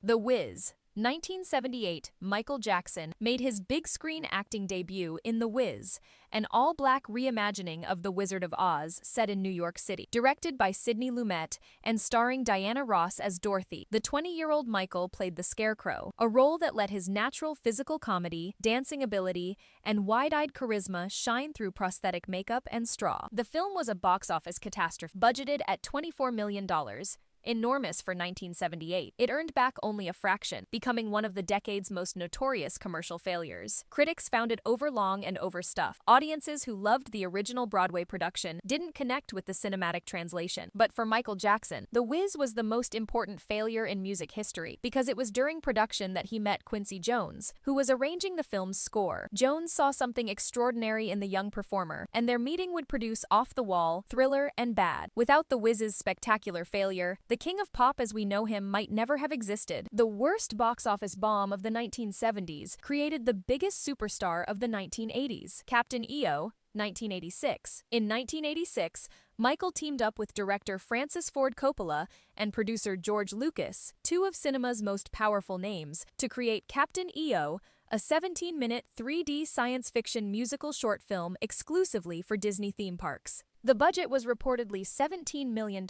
The Wiz. 1978, Michael Jackson made his big-screen acting debut in The Wiz, an all-black reimagining of The Wizard of Oz set in New York City. Directed by Sidney Lumet and starring Diana Ross as Dorothy, the 20-year-old Michael played the Scarecrow, a role that let his natural physical comedy, dancing ability, and wide-eyed charisma shine through prosthetic makeup and straw. The film was a box office catastrophe, budgeted at $24 million. Enormous for 1978, it earned back only a fraction, becoming one of the decade's most notorious commercial failures. Critics found it overlong and overstuffed. Audiences who loved the original Broadway production didn't connect with the cinematic translation. But for Michael Jackson, The Wiz was the most important failure in music history, because it was during production that he met Quincy Jones, who was arranging the film's score. Jones saw something extraordinary in the young performer, and their meeting would produce off-the-wall, Thriller, and Bad. Without The Wiz's spectacular failure, the King of Pop as we know him might never have existed. The worst box office bomb of the 1970s created the biggest superstar of the 1980s, Captain EO, 1986. In 1986, Michael teamed up with director Francis Ford Coppola and producer George Lucas, two of cinema's most powerful names, to create Captain EO, a 17-minute 3D science fiction musical short film exclusively for Disney theme parks. The budget was reportedly $17 million,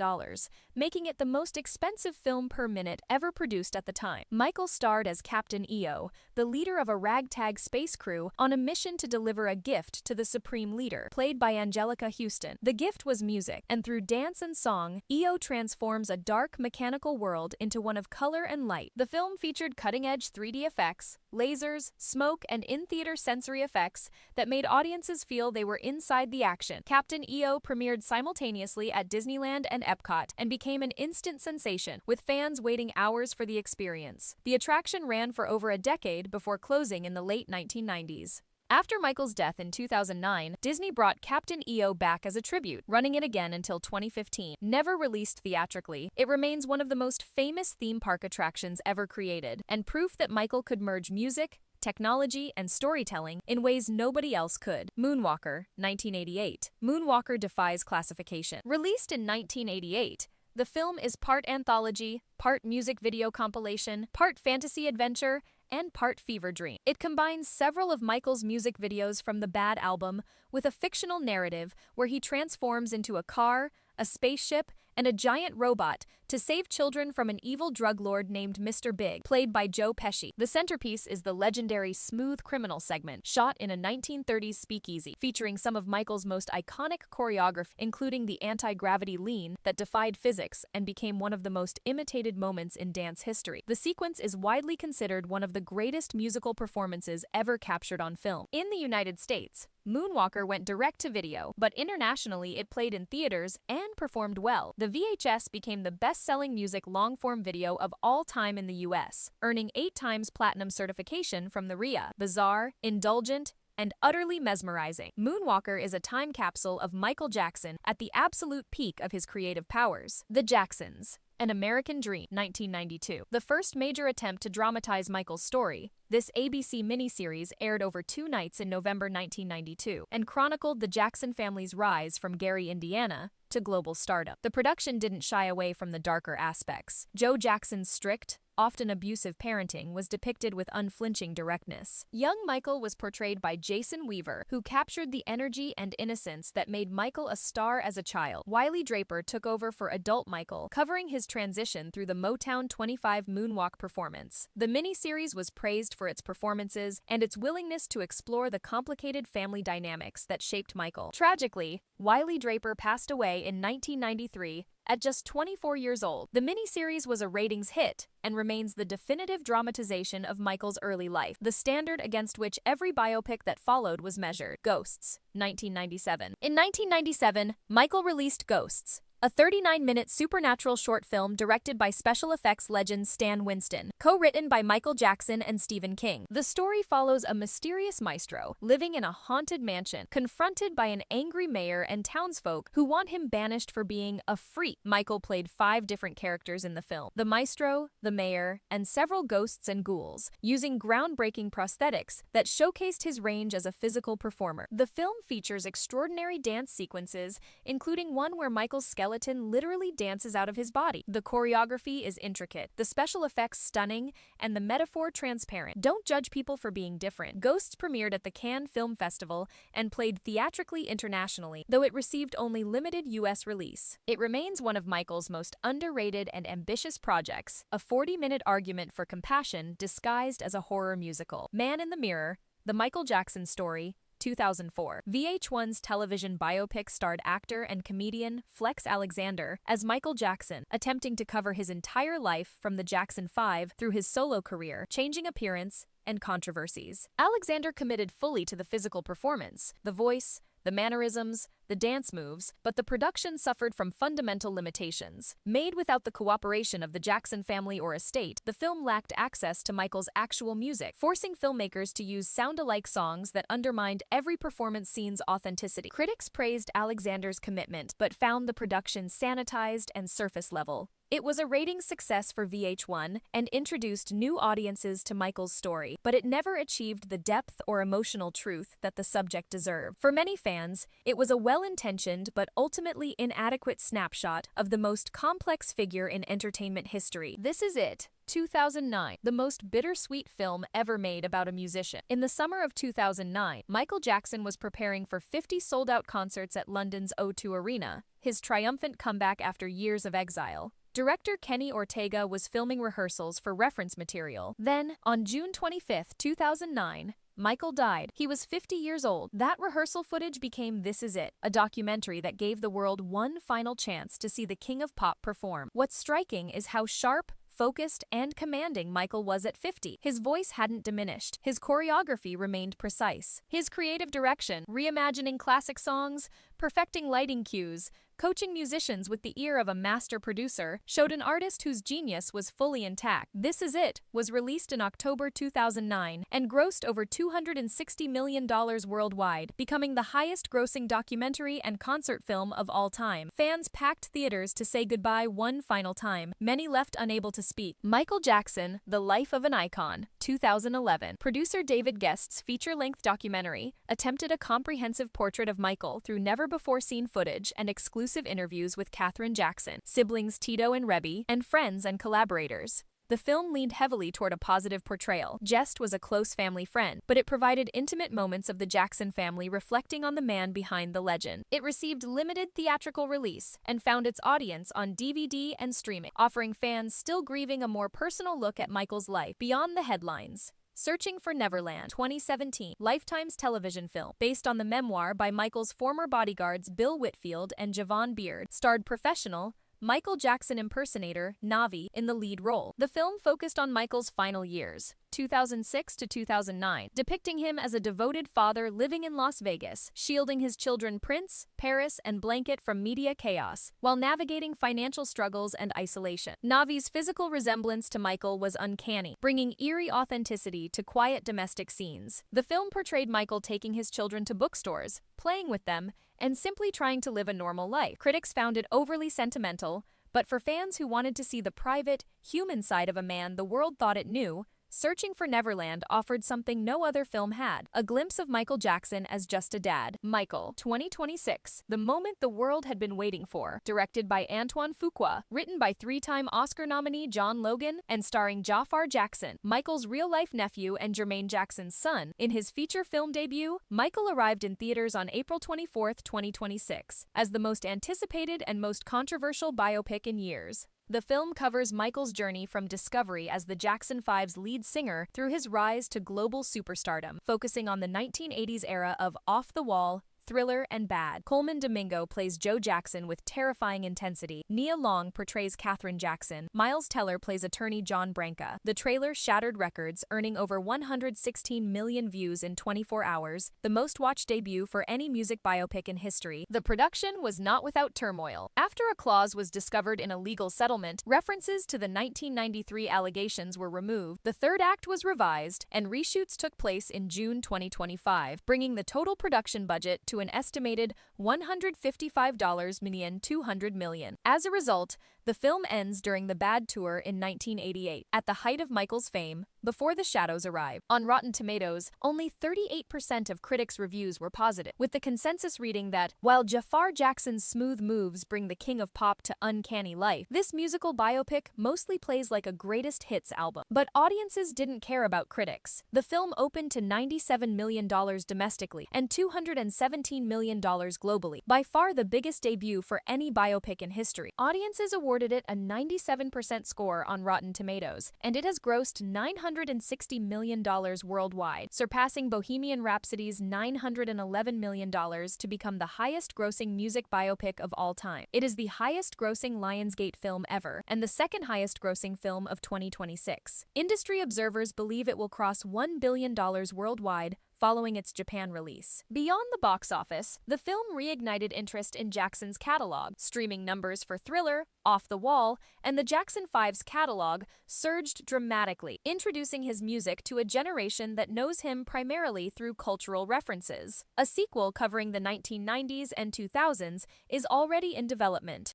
making it the most expensive film per minute ever produced at the time. Michael starred as Captain EO, the leader of a ragtag space crew on a mission to deliver a gift to the Supreme Leader, played by Angelica Houston. The gift was music, and through dance and song, EO transforms a dark, mechanical world into one of color and light. The film featured cutting-edge 3D effects, lasers, smoke, and in-theater sensory effects that made audiences feel they were inside the action. Captain EO premiered simultaneously at Disneyland and Epcot and became an instant sensation, with fans waiting hours for the experience. The attraction ran for over a decade before closing in the late 1990s. After Michael's death in 2009, Disney brought Captain EO back as a tribute, running it again until 2015. Never released theatrically, it remains one of the most famous theme park attractions ever created, and proof that Michael could merge music, technology, and storytelling in ways nobody else could. Moonwalker, 1988. Moonwalker defies classification. Released in 1988, the film is part anthology, part music video compilation, part fantasy adventure, and part fever dream. It combines several of Michael's music videos from the Bad album with a fictional narrative where he transforms into a car, a spaceship, and a giant robot to save children from an evil drug lord named Mr. Big, played by Joe Pesci. The centerpiece is the legendary Smooth Criminal segment, shot in a 1930s speakeasy, featuring some of Michael's most iconic choreography, including the anti-gravity lean that defied physics and became one of the most imitated moments in dance history. The sequence is widely considered one of the greatest musical performances ever captured on film. In the United States, Moonwalker went direct to video, but internationally it played in theaters and performed well. The VHS became the best-selling music long-form video of all time in the US, earning 8 times platinum certification from the RIA. Bizarre, indulgent, and utterly mesmerizing, Moonwalker is a time capsule of Michael Jackson at the absolute peak of his creative powers. The Jacksons. An American Dream, 1992. The first major attempt to dramatize Michael's story, this ABC miniseries aired over 2 nights in November 1992 and chronicled the Jackson family's rise from Gary, Indiana, to global stardom. The production didn't shy away from the darker aspects. Joe Jackson's strict, often abusive parenting was depicted with unflinching directness. Young Michael was portrayed by Jason Weaver, who captured the energy and innocence that made Michael a star as a child. Wiley Draper took over for adult Michael, covering his transition through the Motown 25 Moonwalk performance. The miniseries was praised for its performances and its willingness to explore the complicated family dynamics that shaped Michael. Tragically, Wiley Draper passed away in 1993 at just 24 years old. The miniseries was a ratings hit and remains the definitive dramatization of Michael's early life, the standard against which every biopic that followed was measured. Ghosts, 1997. In 1997, Michael released Ghosts, a 39-minute supernatural short film directed by special effects legend Stan Winston, co-written by Michael Jackson and Stephen King. The story follows a mysterious maestro living in a haunted mansion, confronted by an angry mayor and townsfolk who want him banished for being a freak. Michael played 5 different characters in the film: the maestro, the mayor, and several ghosts and ghouls, using groundbreaking prosthetics that showcased his range as a physical performer. The film features extraordinary dance sequences, including one where Michael's skeleton skeleton literally dances out of his body. The choreography is intricate, the special effects stunning, and the metaphor transparent. Don't judge people for being different. Ghosts premiered at the Cannes Film Festival and played theatrically internationally, though it received only limited US release. It remains one of Michael's most underrated and ambitious projects, a 40-minute argument for compassion disguised as a horror musical. Man in the Mirror, The Michael Jackson Story, 2004. VH1's television biopic starred actor and comedian Flex Alexander as Michael Jackson, attempting to cover his entire life from the Jackson 5 through his solo career, changing appearance, and controversies. Alexander committed fully to the physical performance, the voice, the mannerisms, the dance moves, but the production suffered from fundamental limitations. Made without the cooperation of the Jackson family or estate, the film lacked access to Michael's actual music, forcing filmmakers to use sound-alike songs that undermined every performance scene's authenticity. Critics praised Alexander's commitment, but found the production sanitized and surface-level. It was a ratings success for VH1 and introduced new audiences to Michael's story, but it never achieved the depth or emotional truth that the subject deserved. For many fans, it was a well-intentioned but ultimately inadequate snapshot of the most complex figure in entertainment history. This Is It, 2009, the most bittersweet film ever made about a musician. In the summer of 2009, Michael Jackson was preparing for 50 sold-out concerts at London's O2 Arena, his triumphant comeback after years of exile. Director Kenny Ortega was filming rehearsals for reference material. Then, on June 25, 2009, Michael died. He was 50 years old. That rehearsal footage became This Is It, a documentary that gave the world one final chance to see the king of pop perform. What's striking is how sharp, focused, and commanding Michael was at 50. His voice hadn't diminished. His choreography remained precise. His creative direction, reimagining classic songs, perfecting lighting cues, coaching musicians with the ear of a master producer, showed an artist whose genius was fully intact. This Is It was released in October 2009 and grossed over $260 million worldwide, becoming the highest-grossing documentary and concert film of all time. Fans packed theaters to say goodbye one final time. Many left unable to speak. Michael Jackson, The Life of an Icon, 2011. Producer David Guest's feature-length documentary attempted a comprehensive portrait of Michael through never-before-seen footage and exclusive interviews with Katherine Jackson, siblings Tito and Rebby, and friends and collaborators. The film leaned heavily toward a positive portrayal. Jest was a close family friend, but it provided intimate moments of the Jackson family reflecting on the man behind the legend. It received limited theatrical release and found its audience on DVD and streaming, offering fans still grieving a more personal look at Michael's life beyond the headlines. Searching for Neverland, 2017, Lifetime's television film, based on the memoir by Michael's former bodyguards Bill Whitfield and Javon Beard, starred professional Michael Jackson impersonator Navi in the lead role. The film focused on Michael's final years, 2006 to 2009, depicting him as a devoted father living in Las Vegas, shielding his children Prince, Paris, and Blanket from media chaos, while navigating financial struggles and isolation. Navi's physical resemblance to Michael was uncanny, bringing eerie authenticity to quiet domestic scenes. The film portrayed Michael taking his children to bookstores, playing with them, and simply trying to live a normal life. Critics found it overly sentimental, but for fans who wanted to see the private, human side of a man the world thought it knew, Searching for Neverland offered something no other film had, a glimpse of Michael Jackson as just a dad. Michael, 2026, the moment the world had been waiting for. Directed by Antoine Fuqua, written by three-time Oscar nominee John Logan, and starring Jafar Jackson, Michael's real-life nephew and Jermaine Jackson's son. In his feature film debut, Michael arrived in theaters on April 24, 2026, as the most anticipated and most controversial biopic in years. The film covers Michael's journey from discovery as the Jackson 5's lead singer through his rise to global superstardom, focusing on the 1980s era of off-the-wall, thriller, and bad. Coleman Domingo plays Joe Jackson with terrifying intensity. Nia Long portrays Katherine Jackson. Miles Teller plays attorney John Branca. The trailer shattered records, earning over 116 million views in 24 hours, the most-watched debut for any music biopic in history. The production was not without turmoil. After a clause was discovered in a legal settlement, references to the 1993 allegations were removed, the third act was revised, and reshoots took place in June 2025, bringing the total production budget to an estimated $155 million. As a result, The film ends during the Bad Tour in 1988, at the height of Michael's fame, before the shadows arrive. On Rotten Tomatoes, only 38% of critics' reviews were positive, with the consensus reading that, while Jafar Jackson's smooth moves bring the king of pop to uncanny life, this musical biopic mostly plays like a greatest hits album. But audiences didn't care about critics. The film opened to $97 million domestically and $217 million globally, by far the biggest debut for any biopic in history. Audiences awarded it a 97% score on Rotten Tomatoes, and it has grossed $960 million worldwide, surpassing Bohemian Rhapsody's $911 million to become the highest-grossing music biopic of all time. It is the highest-grossing Lionsgate film ever, and the second-highest-grossing film of 2026. Industry observers believe it will cross $1 billion worldwide following its Japan release. Beyond the box office, the film reignited interest in Jackson's catalog. Streaming numbers for Thriller, Off the Wall, and the Jackson 5's catalog surged dramatically, introducing his music to a generation that knows him primarily through cultural references. A sequel covering the 1990s and 2000s is already in development.